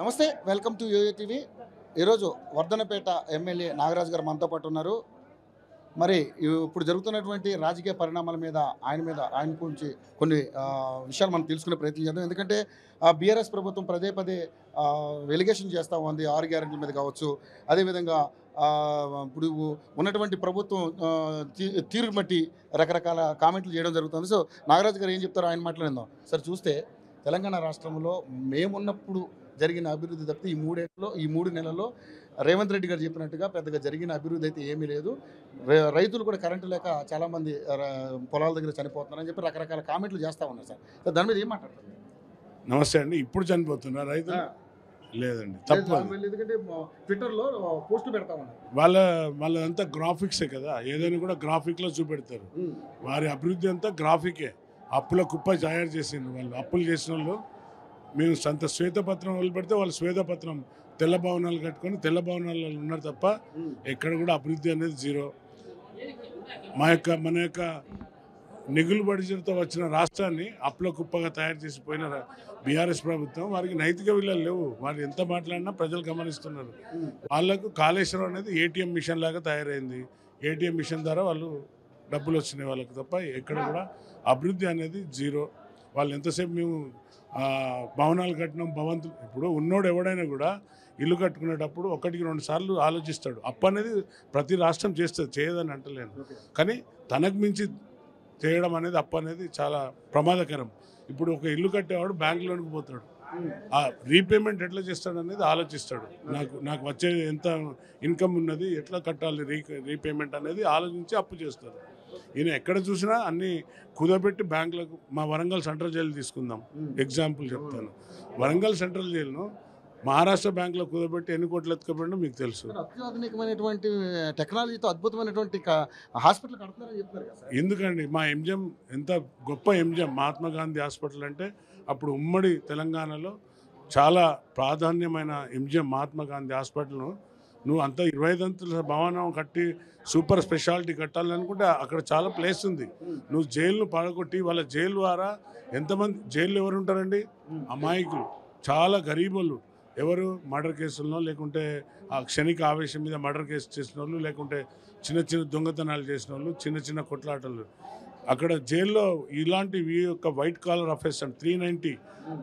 నమస్తే, welcome to yo-yo TV. ఈరోజు Wardhannapet MLA Nagaraju గారు మనతో పాటు ఉన్నారు. మరి ఇప్పుడు జరుగుతున్నటువంటి రాజకీయ పరిణామాల మీద ఆయన గురించి కొన్ని విషయాలు మనం తెలుసుకునే ప్రయత్నం చేద్దాం. ఎందుకంటే బీఆర్ఎస్ ప్రభుత్వం పదే పదే ఎలిగేషన్ చేస్తూ ఉంది, 6 గ్యారెంటీల మీద కావచ్చు. అదేవిధంగా ఇప్పుడు ఉన్నటువంటి ప్రభుత్వం తీరు బట్టి రకరకాల కామెంట్లు చేయడం జరుగుతుంది. సో నాగరాజు గారు ఏం చెప్తారో ఆయన మాట్లాడిందాం. సార్, చూస్తే తెలంగాణ రాష్ట్రంలో మేమున్నప్పుడు జరిగిన అభివృద్ధి తప్పితే ఈ 3 నెలల్లో రేవంత్ రెడ్డి గారు చెప్పినట్టుగా పెద్దగా జరిగిన అభివృద్ధి అయితే ఏమీ లేదు. రైతులు కూడా కరెంటు లేక చాలామంది పొలాల దగ్గర చనిపోతున్నారని చెప్పి రకరకాల కామెంట్లు చేస్తూ ఉన్నారు. సార్, దాని మీద ఏం మాట్లాడతారు? నమస్తే అండి. ఇప్పుడు చనిపోతున్నారు రైతులు? లేదండి, తప్పు. ఎందుకంటే ట్విట్టర్లో పోస్టులు పెడతా ఉన్నారు. వాళ్ళంతా గ్రాఫిక్సే కదా, ఏదైనా కూడా గ్రాఫిక్లో చూపెడతారు. వారి అభివృద్ధి అంతా గ్రాఫికే. అప్పుల కుప్ప తయారు చేసిండ్రు వాళ్ళు. అప్పులు చేసిన వాళ్ళు మేము సంత శ్వేతపత్రం వదిలిపెడితే వాళ్ళు శ్వేతపత్రం తెల్ల భవనాలు కట్టుకొని తెల్ల భవనాలలో ఉన్నారు తప్ప ఎక్కడ కూడా అభివృద్ధి అనేది జీరో. మన యొక్క నిగులు బడ్జెట్తో వచ్చిన రాష్ట్రాన్ని అప్పుల కుప్పగా తయారు చేసిపోయిన బీఆర్ఎస్ ప్రభుత్వం, వారికి నైతిక విలువలు లేవు. వాళ్ళు ఎంత మాట్లాడినా ప్రజలు గమనిస్తున్నారు. వాళ్లకు కాళేశ్వరం అనేది ఏటీఎం మిషన్ లాగా తయారైంది. ఏటీఎం మిషన్ ద్వారా వాళ్ళు డబ్బులు వచ్చినాయి వాళ్ళకి తప్ప ఎక్కడ కూడా అభివృద్ధి అనేది జీరో. వాళ్ళు ఎంతసేపు మేము భవనాలు కట్టినాం, భవంతులు. ఇప్పుడు ఉన్నోడు ఎవడైనా కూడా ఇల్లు కట్టుకునేటప్పుడు 1-2 సార్లు ఆలోచిస్తాడు. అప్పు అనేది ప్రతి రాష్ట్రం చేస్తుంది, చేయదని అంటలేను. కానీ తనకు మించి చేయడం అనేది అప్పు అనేది చాలా ప్రమాదకరం. ఇప్పుడు ఒక ఇల్లు కట్టేవాడు బ్యాంక్ లోన్కి పోతాడు, ఆ రీపేమెంట్ ఎట్లా చేస్తాడు అనేది ఆలోచిస్తాడు. నాకు వచ్చే ఎంత ఇన్కమ్ ఉన్నది, ఎట్లా కట్టాలి రీపేమెంట్ అనేది ఆలోచించి అప్పు చేస్తారు. ఈయన ఎక్కడ చూసినా అన్ని కుదబెట్టి బ్యాంకులకు. మా వరంగల్ సెంట్రల్ జైలు తీసుకుందాం, ఎగ్జాంపుల్ చెప్తాను. వరంగల్ సెంట్రల్ జైలును మహారాష్ట్ర బ్యాంకులో కుదబెట్టి ఎన్ని కోట్లు ఎత్తుకపోయిందో మీకు తెలుసు. అత్యాధునికమైనటువంటి టెక్నాలజీతో అద్భుతమైనటువంటి హాస్పిటల్ కడుతున్నారని చెప్తారు కదా. ఎందుకండి, మా ఎంజిఎం ఎంత గొప్ప ఎంజిఎం మహాత్మా గాంధీ హాస్పిటల్ అంటే అప్పుడు ఉమ్మడి తెలంగాణలో చాలా ప్రాధాన్యమైన ఎంజిఎం మహాత్మా గాంధీ హాస్పిటల్ను నువ్వు అంత 25 అంతస్తుల భవనం కట్టి సూపర్ స్పెషాలిటీ కట్టాలనుకుంటే అక్కడ చాలా ప్లేస్ ఉంది. నువ్వు జైలును పడగొట్టి వాళ్ళ జైలు ద్వారా ఎంతమంది జైల్లో ఎవరు ఉంటారండి? అమాయకులు, చాలా గరీబులు. ఎవరు మర్డర్ కేసుల్లో, లేకుంటే ఆ క్షణిక ఆవేశం మీద మర్డర్ కేసు చేసిన వాళ్ళు, లేకుంటే చిన్న దొంగతనాలు చేసిన వాళ్ళు, చిన్న కొట్లాటలు. అక్కడ జైల్లో ఇలాంటి యొక్క వైట్ కాలర్ అఫెన్స్ అంటే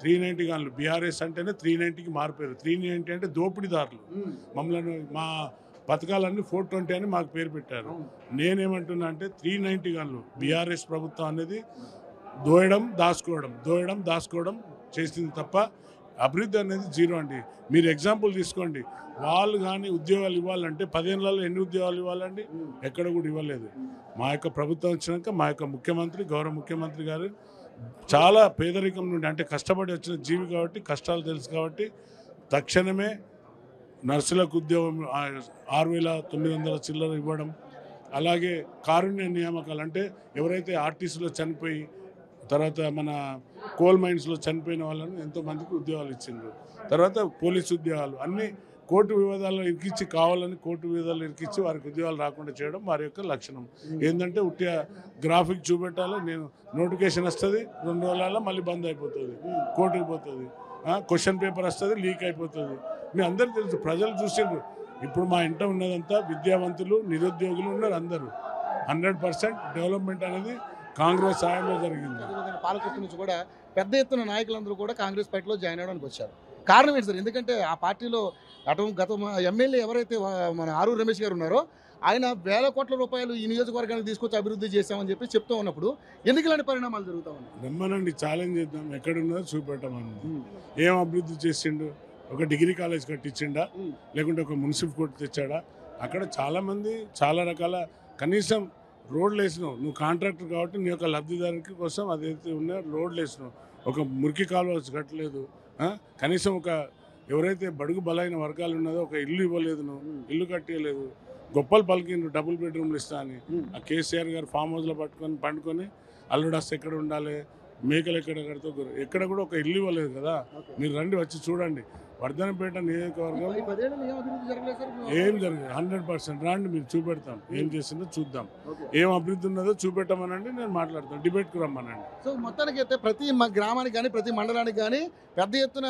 390 కానీ బీఆర్ఎస్ అంటేనే 390కి మారిపోయారు. 390 అంటే దోపిడీదారులు. మమ్మల్ని మా పథకాలన్నీ 420 అని మాకు పేరు పెట్టారు. నేనేమంటున్నా అంటే 390 కానీ బీఆర్ఎస్ ప్రభుత్వం అనేది దోయడం దాచుకోవడం చేసింది తప్ప అభివృద్ధి అనేది జీరో అండి. మీరు ఎగ్జాంపుల్ తీసుకోండి, వాళ్ళు కానీ ఉద్యోగాలు ఇవ్వాలంటే 10 ఏళ్లలో ఎన్ని ఉద్యోగాలు ఇవ్వాలండి? ఎక్కడ కూడా ఇవ్వలేదు. మా యొక్క ప్రభుత్వం వచ్చినాక మా యొక్క గౌరవ ముఖ్యమంత్రి గారు చాలా పేదరికం నుండి, అంటే కష్టపడి వచ్చిన జీవి కాబట్టి కష్టాలు తెలుసు కాబట్టి తక్షణమే నర్సులకు ఉద్యోగం 6,900 చిల్లర ఇవ్వడం. అలాగే కారుణ్య నియామకాలు, అంటే ఎవరైతే ఆర్టీసీలో చనిపోయి తర్వాత మన కోల్ మైన్స్లో చనిపోయిన వాళ్ళని ఎంతోమందికి ఉద్యోగాలు ఇచ్చిండ్రు. తర్వాత పోలీసు ఉద్యోగాలు అన్నీ కోర్టు వివాదాల్లో ఇరికిచ్చి వారికి ఉద్యోగాలు రాకుండా చేయడం వారి యొక్క లక్షణం. ఏంటంటే ఉట్టిగా గ్రాఫిక్ చూపెట్టాలి, నేను నోటిఫికేషన్ వస్తుంది, 2 రోజులలో మళ్ళీ బంద్ అయిపోతుంది, కోర్టుకు పోతుంది, క్వశ్చన్ పేపర్ వస్తుంది, లీక్ అయిపోతుంది. మీ అందరికీ తెలుసు, ప్రజలు చూసిండ్రు. ఇప్పుడు మా ఇంట ఉన్నదంతా విద్యావంతులు, నిరుద్యోగులు ఉన్నారు. అందరూ 100% డెవలప్మెంట్ అనేది కాంగ్రెస్ హయాంలో జరిగింది. పాలకుర్తి నుంచి కూడా పెద్ద ఎత్తున నాయకులందరూ కూడా కాంగ్రెస్ పార్టీలో జాయిన్ అవ్వడానికి వచ్చారు. కారణం ఏంటి సార్? ఎందుకంటే ఆ పార్టీలో గత ఎమ్మెల్యే ఎవరైతే మన ఆరూరు రమేష్ గారు ఉన్నారో ఆయన వేల కోట్ల రూపాయలు ఈ నియోజకవర్గానికి తీసుకొచ్చి అభివృద్ధి చేశామని చెప్పి చెప్తూ ఉన్నప్పుడు ఎందుకు ఇలాంటి పరిణామాలు జరుగుతూ ఉన్నాయి? రమ్మనండి, ఛాలెంజ్ చేద్దాం, ఎక్కడున్నదో చూపెట్టమని. ఏం అభివృద్ధి చేసిండు? ఒక డిగ్రీ కాలేజ్ కట్టించిండా, లేకుంటే ఒక మున్సిపల్ కోర్టు తెచ్చాడా? అక్కడ చాలామంది చాలా రకాల, కనీసం రోడ్లు వేసినావు, నువ్వు కాంట్రాక్టర్ కాబట్టి నీ యొక్క లబ్ధిదారుకి కోసం అదైతే ఉన్నా రోడ్లు వేసినావు, ఒక మురికి కాలువ కట్టలేదు. కనీసం ఎవరైతే బడుగు బలైన వర్గాలు ఉన్నదో ఒక ఇల్లు ఇవ్వలేదు, నువ్వు ఇల్లు కట్టలేదు. గొప్పలు పలికిండ్రు డబుల్ బెడ్రూమ్లు ఇస్తా అని. ఆ కేసీఆర్ గారు ఫామ్ హౌస్లో పండుకొని అల్లుడాస్ ఎక్కడ ఉండాలి, మేకలు ఎక్కడ కడుతూ, ఎక్కడ కూడా ఒక ఇల్లు ఇవ్వలేదు కదా. మీరు రండి, వచ్చి చూడండి. వర్ధనపేట నియోజకవర్గం ఏం జరిగింది 100% రండి, మీరు చూపెడతాం. ఏం చేసిందో చూద్దాం, ఏం అభివృద్ధి ఉన్నదో చూపెట్టమనండి, నేను మాట్లాడతాను, డిబేట్కి రమ్మనండి. సో మొత్తానికి అయితే ప్రతి గ్రామానికి కానీ ప్రతి మండలానికి కానీ పెద్ద ఎత్తున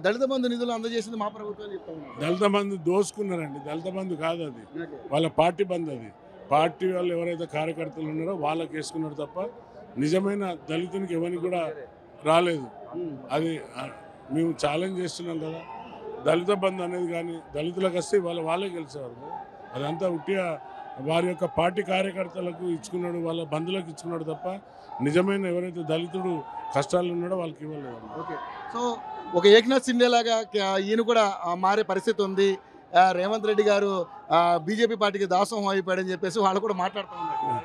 దళిత బంధు నిధులు అందజేసింది మా ప్రభుత్వం చెప్తా ఉన్నారు. దళిత బంధు దోసుకున్నారండి. దళిత బంధు కాదు అది, వాళ్ళ పార్టీ బంధు. అది పార్టీ వాళ్ళు ఎవరైతే కార్యకర్తలు ఉన్నారో వాళ్ళకి వేసుకున్నారు తప్ప నిజమైన దళితునికి ఎవరికి కూడా రాలేదు. అది మేము ఛాలెంజ్ చేస్తున్నాం కదా. దళిత బంధు అనేది కానీ దళితులకు వస్తే వాళ్ళే గెలిచేవారు. అదంతా ఉట్టిగా వారి యొక్క పార్టీ కార్యకర్తలకు ఇచ్చుకున్నాడు, వాళ్ళ బంధువులకు ఇచ్చుకున్నాడు తప్ప నిజమైన ఎవరైతే దళితుడు కష్టాలు ఉన్నాడో వాళ్ళకి ఇవ్వలేదు. ఓకే, సో ఒక ఏక్నాథ్ సిండే లాగా ఈయన కూడా మారే పరిస్థితి ఉంది. రేవంత్ రెడ్డి గారు బీజేపీ పార్టీకి దాసోహం అయిపోయాడని చెప్పేసి వాళ్ళు కూడా మాట్లాడుతూ ఉన్నారు.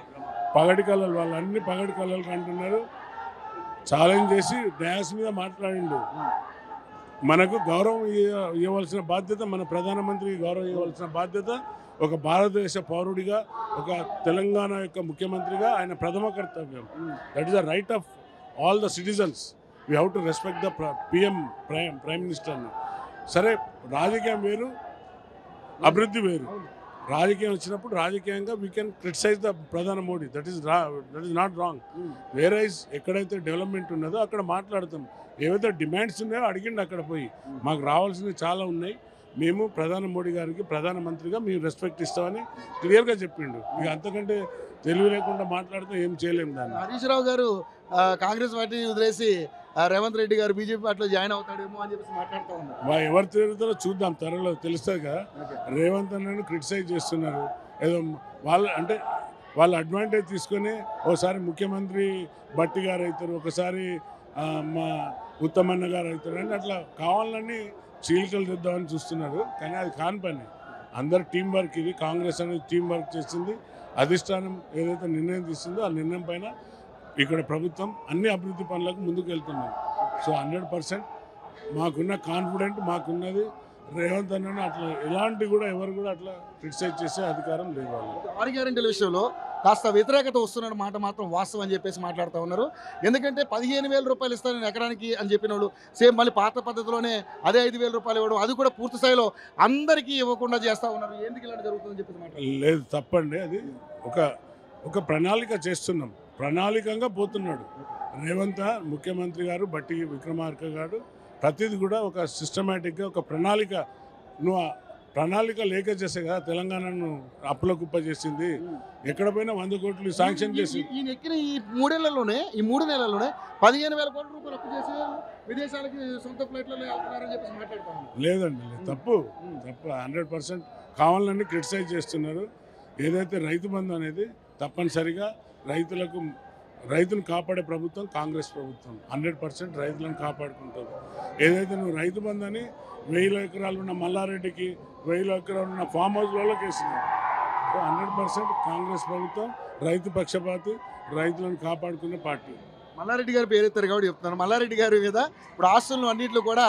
పగటి కళలు వాళ్ళు అన్ని పగటి కళలు అంటున్నారు. ఛాలెంజ్ చేసి డ్యాన్స్ మీద మాట్లాడిండు. మనకు గౌరవం ఇవ్వవలసిన బాధ్యత, మన ప్రధానమంత్రికి గౌరవం ఇవ్వవలసిన బాధ్యత ఒక భారతదేశ పౌరుడిగా, ఒక తెలంగాణ యొక్క ముఖ్యమంత్రిగా ఆయన ప్రథమ కర్తవ్యం. That is the right of all the citizens. We have to respect the prime మినిస్టర్ని. సరే, రాజకీయం వేరు, అభివృద్ధి వేరు. రాజకీయం వచ్చినప్పుడు రాజకీయంగా వీ కెన్ క్రిటిసైజ్ ద ప్రధాని Modi. That is not wrong. వేరే ఎక్కడైతే డెవలప్మెంట్ ఉన్నదో అక్కడ మాట్లాడతాం. ఏవైతే డిమాండ్స్ ఉన్నాయో అడిగిండి అక్కడ పోయి. మాకు రావాల్సినవి చాలా ఉన్నాయి, మేము ప్రధాని మోడీ గారికి ప్రధానమంత్రిగా మేము రెస్పెక్ట్ ఇస్తామని క్లియర్గా చెప్పిండు. ఇక అంతకంటే తెలివి లేకుండా మాట్లాడితే ఏం చేయలేము దాన్ని. హరీష్ రావు గారు కాంగ్రెస్ పార్టీ వదిలేసి రేవంత్ రెడ్డి గారు బీజేపీ పార్టీలో జాయిన్ అవుతాడేమో అని చెప్పేసి మాట్లాడుతూ ఉన్నారు. ఎవరు తిరుగుతారో చూద్దాం, త్వరలో తెలుస్తుంది కదా. రేవంత్ అన్నను క్రిటిసైజ్ చేస్తున్నారు. ఏదో వాళ్ళ అడ్వాంటేజ్ తీసుకొని ఒకసారి ముఖ్యమంత్రి భట్టి గారు అవుతారు, ఒకసారి మా ఉత్తమన్న గారు అవుతారు అని అట్లా కావాలని చీలికలు తెద్దామని చూస్తున్నారు. కానీ అది కాని పని. అందరు టీం వర్క్. ఇది కాంగ్రెస్ అనేది టీం వర్క్ చేసింది. అధిష్టానం ఏదైతే నిర్ణయం తీసుకుందో ఆ నిర్ణయం పైన ఇక్కడ ప్రభుత్వం అన్ని అభివృద్ధి పనులకు ముందుకు వెళ్తున్నాం. సో 100% మాకున్న కాన్ఫిడెంట్ మాకున్నది. రేవంత్ అన్న అట్లా ఎలాంటి కూడా ఎవరు కూడా అట్లా క్రిటిసైజ్ చేసే అధికారం లేదు. వాళ్ళు 6 గ్యారెంటీల విషయంలో కాస్త వ్యతిరేకత వస్తున్న మాట మాత్రం వాస్తవం అని చెప్పేసి మాట్లాడుతూ ఉన్నారు. ఎందుకంటే 15,000 రూపాయలు ఇస్తాను ఎకరానికి అని చెప్పిన వాళ్ళు సేమ్ మళ్ళీ పాత పద్ధతిలోనే అదే 5,000 రూపాయలు ఇవ్వడం, అది కూడా పూర్తి స్థాయిలో అందరికీ ఇవ్వకుండా చేస్తూ ఉన్నారు. ఎందుకు ఇలాంటి జరుగుతుందని చెప్పేసి మాట్లాడుతున్నారు. లేదు, తప్పండి. అది ఒక ప్రణాళిక చేస్తున్నాం. ప్రణాళికంగా పోతున్నాడు రేవంత్ ముఖ్యమంత్రి గారు, బట్టి విక్రమార్క గారు. ప్రతిదీ కూడా ఒక సిస్టమేటిక్గా ఒక ప్రణాళిక లేక చేసే కదా తెలంగాణను అప్పుల కుప్ప చేసింది. ఎక్కడ పోయినా 100 కోట్లు శాంక్షన్ చేసి ఈయన ఎక్కిన ఈ 3 నెలల్లోనే 15,000 కోట్ల రూపాయలు అప్పు చేసి విదేశాలకి సొంత ఫ్లైట్లలో వెళ్తున్నారని చెప్పేసి మాట్లాడుతాను. లేదండి, తప్పు 100% కావాలని క్రిటిసైజ్ చేస్తున్నారు. ఏదైతే రైతు బంధు అనేది తప్పనిసరిగా రైతును కాపాడే ప్రభుత్వం కాంగ్రెస్ ప్రభుత్వం. 100% రైతులను కాపాడుకుంటుంది. ఏదైతే నువ్వు రైతు బంధు అని 1000 ఎకరాలు ఉన్న మల్లారెడ్డికి 1000 ఎకరాలు ఉన్న ఫామ్ హౌస్లలో వేసినావు. సో 100% కాంగ్రెస్ ప్రభుత్వం రైతు పక్షపాతి, రైతులను కాపాడుకునే పార్టీ. మల్లారెడ్డి గారు పేరెత్తారు కాబట్టి చెప్తున్నారు. మల్లారెడ్డి గారి మీద ఇప్పుడు ఆస్తులను అన్నింటిలో కూడా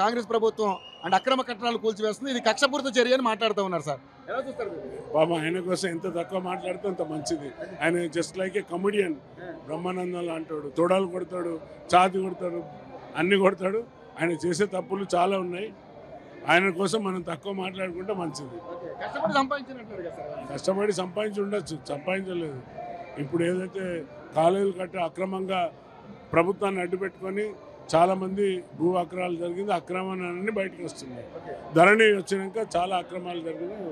కాంగ్రెస్ ప్రభుత్వం అక్రమ కట్టడాలు కూల్చివేస్తుంది. ఇది కక్షపూరిత చర్య అని మాట్లాడుతూ ఉన్నారు. సార్ ఎలా చూస్తారు? బాబా, ఆయన కోసం ఎంత తక్కువ మాట్లాడితే అంత మంచిది. ఆయన జస్ట్ లైక్ ఏ కమెడియన్. బ్రహ్మానందం అంటాడు, తొడాలు కొడతాడు, ఛాతి కొడతాడు, అన్ని కొడతాడు. ఆయన చేసే తప్పులు చాలా ఉన్నాయి. ఆయన కోసం మనం తక్కువ మాట్లాడుకుంటే మంచిది. కష్టపడి సంపాదించి ఉండొచ్చు, సంపాదించలేదు. ఇప్పుడు ఏదైతే కాలేజీలు కట్టి అక్రమంగా ప్రభుత్వాన్ని అడ్డుపెట్టుకొని చాలామంది భూ అక్రమాలు జరిగింది. అక్రమాలన్నీ బయటకు వస్తున్నాయి. ధరణి వచ్చినాక చాలా అక్రమాలు జరిగినాయి.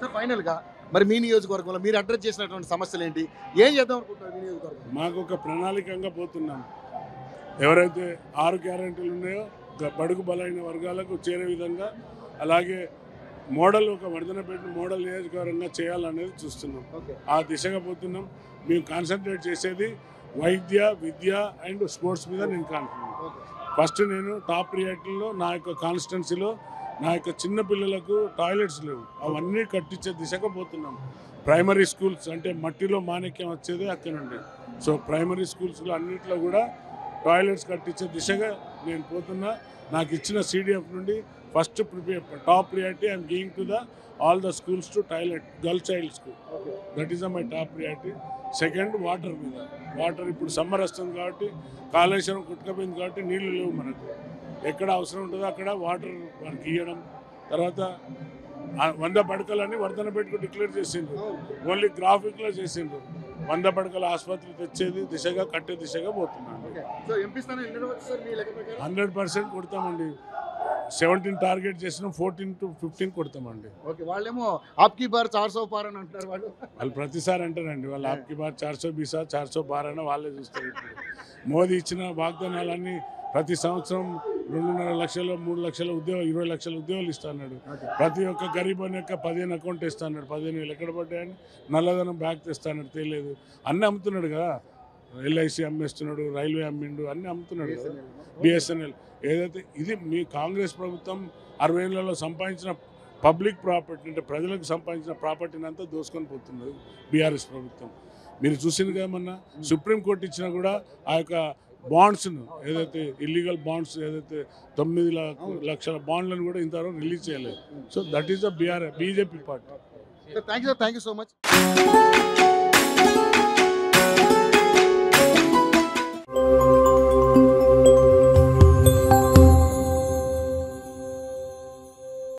సార్, ఫైనల్గా మరి మీ నియోజకవర్గంలో మీరు అడ్రస్ చేసినటువంటి సమస్యలు ఏంటి? ఏం చేద్దాం అనుకుంటున్నారు మీ నియోజకవర్గం? మాకు ఒక ప్రణాళికంగా పోతున్నాం. ఎవరైతే 6 గ్యారెంటీలు ఉన్నాయో బడుగు బలైన వర్గాలకు చేరే విధంగా, అలాగే ఒక వర్ధనపేట మోడల్ నియోజకవర్గంగా చేయాలనేది చూస్తున్నాం. ఆ దిశగా పోతున్నాం. మేము కాన్సన్ట్రేట్ చేసేది వైద్య, విద్య అండ్ స్పోర్ట్స్ మీద నేను కాన్ఫిడెంట్. ఫస్ట్ నేను టాప్ ప్రియారిటీలో నా యొక్క కాన్స్టిట్యున్సీలో నా యొక్క చిన్న పిల్లలకు టాయిలెట్స్ లేవు, అవన్నీ కట్టించే దిశగా పోతున్నాం. ప్రైమరీ స్కూల్స్ అంటే మట్టిలో మాణిక్యం వచ్చేది అక్కడ నుండి. సో ప్రైమరీ స్కూల్స్లో అన్నింటిలో కూడా టాయిలెట్స్ కట్టించే దిశగా నేను పోతున్నా. నాకు ఇచ్చిన CDF నుండి first top priority I'm giving to all the schools to toilet, girl child school. That is my top priority. Second water మీద. వాటర్ ఇప్పుడు సమ్మర్ వస్తుంది కాబట్టి కాళేశ్వరం కుట్టుకపోయింది కాబట్టి నీళ్లు లేవు మనకు. ఎక్కడ అవసరం ఉంటుందో అక్కడ వాటర్ మనకి ఇవ్వడం. తర్వాత 100 పడకలని వర్ధనపేటకు డిక్లేర్ చేసిండ్రు, ఓన్లీ గ్రాఫిక్లో చేసిండ్రు. 100 పడకల ఆసుపత్రి తెచ్చేది దిశగా కట్టే దిశగా పోతున్నాను. సో ఎంపీ స్థానం ఎన్ని రావచ్చు సార్ మీ లెక్క ప్రకారం? 100% కొడతామండి. 17 టార్గెట్ చేసినాం, 14 to 15 కొడతామండి. ఓకే, వాళ్ళేమో ఆప్కి బార్ 400 పార్ అని అంటున్నారు వాళ్ళు ప్రతిసారి అంటారండి, వాళ్ళు ఆప్కి బార్ 400 బీసా 400 బార్ అని వాళ్ళే చూస్తారు. ఇప్పుడు మోదీ ఇచ్చిన వాగ్దానాలన్నీ ప్రతి సంవత్సరం 2.5 లక్షలు 3 లక్షల ఉద్యోగాలు 20 లక్షల ఉద్యోగాలు ఇస్తాడు. ప్రతి ఒక్క గరీబ్ అని యొక్క 15 అకౌంట్ ఇస్తాడు. 15,000 ఎక్కడ పడ్డాయని నల్లధనం బ్యాగ్ తెస్తాడు, తెలియదు. అన్నీ అమ్ముతున్నాడు కదా, LIC అమ్మేస్తున్నాడు, రైల్వే అమ్మిండు, అన్నీ అమ్ముతున్నాడు కదా, BSNL. ఏదైతే ఇది మీ కాంగ్రెస్ ప్రభుత్వం 60 ఏళ్లలో సంపాదించిన పబ్లిక్ ప్రాపర్టీ, అంటే ప్రజలకు సంపాదించిన ప్రాపర్టీని అంతా దోసుకొని పోతున్నది బీఆర్ఎస్ ప్రభుత్వం. మీరు చూసింది కదా, మొన్న సుప్రీంకోర్టు ఇచ్చినా కూడా ఆ యొక్క బాండ్స్ను, ఏదైతే ఇల్లీగల్ బాండ్స్, ఏదైతే 9 లక్షల బాండ్లను కూడా ఇంతవరకు రిలీజ్ చేయలేదు. So that is the BJP party. Thank you so much.